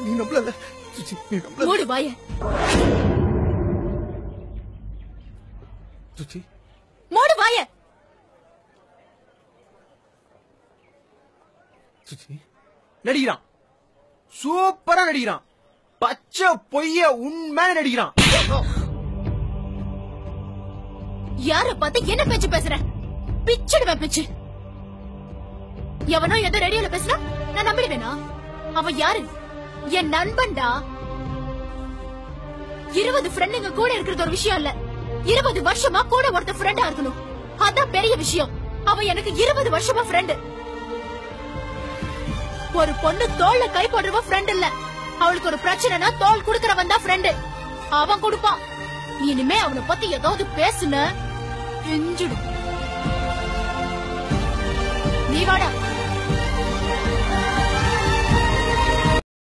நீ நம்பல சுச்சி, நீ நம்பல. மூடு வாய. சுச்சி, மூடு வாய. சுச்சி நடிக்கிறான், சூப்பரா நடிக்கிறான், பச்சை பொய்ய உண்மையான நடிக்கிறான். யார பார்த்து என்ன பேச்சு பேசுற? பிச்சிடுவேன் பிச்சு. எவனோ ஏதோ ரேடியோல பேசுனா நான் நம்பிடுவேனா? அவன் யாரு? என் நண்பன்டா. 20 ஃப்ரெண்டுங்க கூட இருக்கிறது ஒரு விஷயம் இல்ல, 20 வருஷமா கூட ஒருத்த ஃப்ரெண்டா இருக்கணும், அதான் பெரிய விஷயம். அவன் எனக்கு 20 வருஷமா ஃப்ரெண்டு. ஒரு பொண்ணு தோல்ல கை போடுறவ ஃப்ரெண்ட் இல்ல, அவளுக்கு ஒரு பிரச்சனைனா தோல் குடுக்கறவன் தான் ஃப்ரெண்டு. அவன் கொடுப்பான். இனிமே அவனை பத்தி ஏதாவது பேசுன செஞ்சிடும். நீ வாடா.